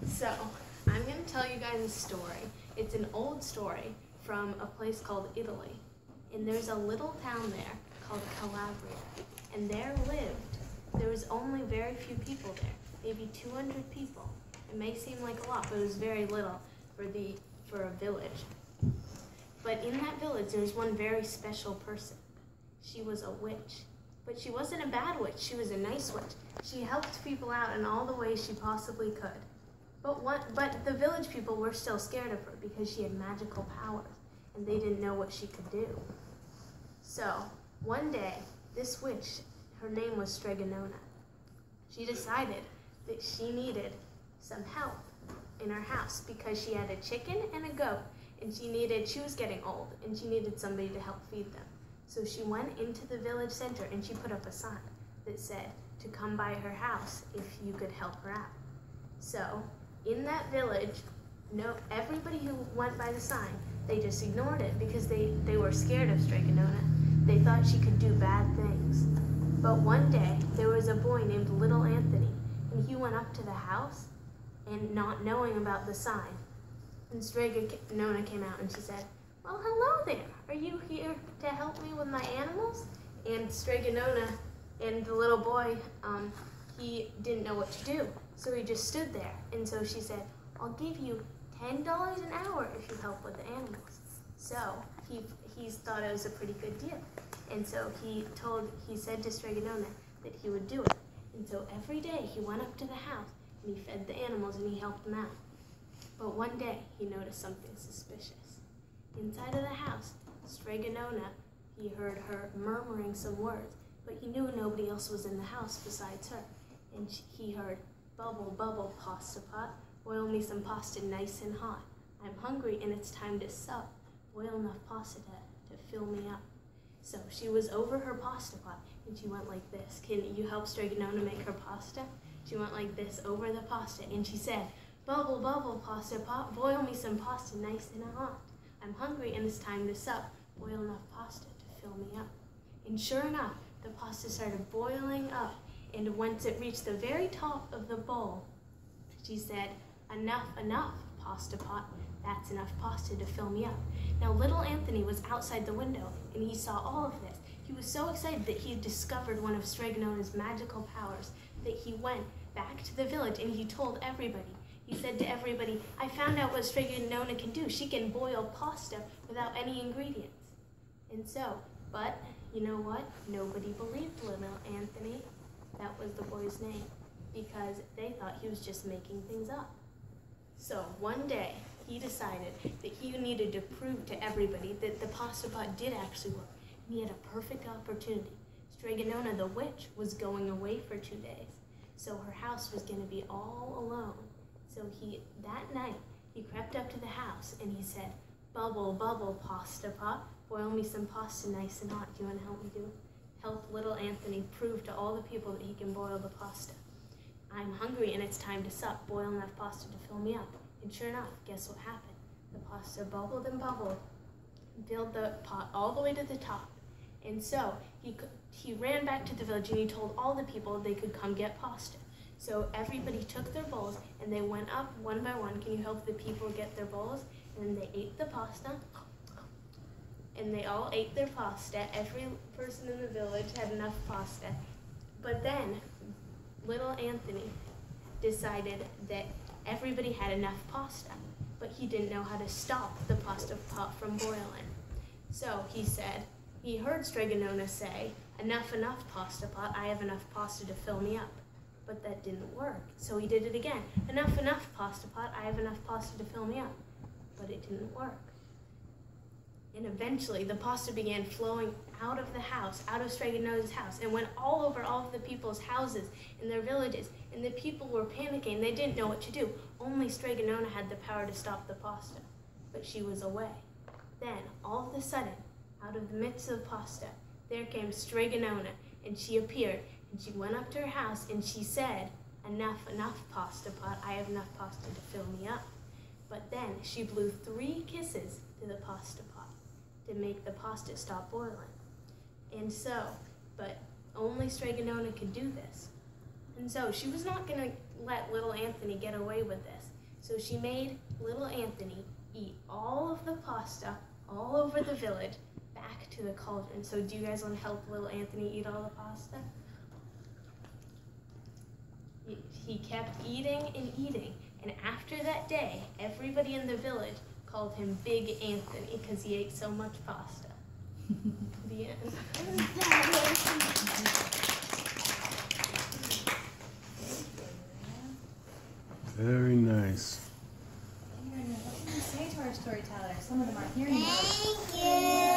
So, I'm going to tell you guys a story. It's an old story from a place called Italy. And there's a little town there called Calabria. And there was only very few people there, maybe 200 people. It may seem like a lot, but it was very little for a village. But in that village, there was one very special person. She was a witch. But she wasn't a bad witch, she was a nice witch. She helped people out in all the ways she possibly could. But the village people were still scared of her because she had magical powers, and they didn't know what she could do. So, one day, this witch, her name was Streganona, she decided that she needed some help in her house because she had a chicken and a goat, and she was getting old, and she needed somebody to help feed them. So she went into the village center and she put up a sign that said to come by her house if you could help her out. So in that village, everybody who went by the sign, they just ignored it because they were scared of Streganona. They thought she could do bad things. But one day, there was a boy named Little Anthony, and he went up to the house and not knowing about the sign. And Streganona came out and she said, "Well, hello there. Are you here to help me with my animals?" And Streganona and the little boy, he didn't know what to do. So he just stood there. And so she said, "I'll give you $10 an hour if you help with the animals." So he thought it was a pretty good deal. And so he said to Streganona that he would do it. And so every day he went up to the house and he fed the animals and he helped them out. But one day he noticed something suspicious. Inside of the house, Streganona, he heard her murmuring some words, but he knew nobody else was in the house besides her. And he heard, "Bubble, bubble, pasta pot, boil me some pasta nice and hot. I'm hungry and it's time to sup. Boil enough pasta to fill me up." So she was over her pasta pot and she went like this. "Can you help Streganona make her pasta?" She went like this over the pasta and she said, "Bubble, bubble, pasta pot, boil me some pasta nice and hot. I'm hungry and it's time to sup. Boil enough pasta to fill me up." And sure enough, the pasta started boiling up, and once it reached the very top of the bowl, she said, "Enough, enough, pasta pot. That's enough pasta to fill me up." Now little Anthony was outside the window, and he saw all of this. He was so excited that he had discovered one of Streganona's magical powers that he went back to the village and he told everybody. He said to everybody, "I found out what Streganona can do. She can boil pasta without any ingredients." And so, but you know what? Nobody believed little Anthony. That was the boy's name, because they thought he was just making things up. So one day, he decided that he needed to prove to everybody that the pasta pot did actually work, and he had a perfect opportunity. Streganona the witch was going away for 2 days, so her house was going to be all alone. So that night, he crept up to the house and he said, "Bubble, bubble, pasta pot, boil me some pasta nice and hot. Do you want to help me help little Anthony prove to all the people that he can boil the pasta? I'm hungry and it's time to sup. Boil enough pasta to fill me up." And sure enough, guess what happened? The pasta bubbled and bubbled, filled the pot all the way to the top. And so he ran back to the village and he told all the people they could come get pasta. So everybody took their bowls and they went up one by one. "Can you help the people get their bowls?" And then they ate the pasta. And they all ate their pasta. Every person in the village had enough pasta. But then little Anthony decided that everybody had enough pasta, but he didn't know how to stop the pasta pot from boiling. So he heard Streganona say, "Enough, enough, pasta pot. I have enough pasta to fill me up." But that didn't work. So he did it again. "Enough, enough, pasta pot. I have enough pasta to fill me up." But it didn't work. And eventually the pasta began flowing out of the house, out of Streganona's house, and went all over all of the people's houses in their villages. And the people were panicking. They didn't know what to do. Only Streganona had the power to stop the pasta, but she was away. Then, all of a sudden, out of the midst of the pasta, there came Streganona, and she appeared. And she went up to her house and she said, "Enough, enough, pasta pot. I have enough pasta to fill me up." But then she blew 3 kisses to the pasta pot to make the pasta stop boiling. And so, but only Streganona could do this. And so she was not going to let little Anthony get away with this. So she made little Anthony eat all of the pasta all over the village back to the cauldron. So do you guys want to help little Anthony eat all the pasta? He kept eating and eating. And after that day, everybody in the village called him Big Anthony because he ate so much pasta. The end. Very nice. What can you say to our storytellers? Some of them aren't hearing you. Thank you.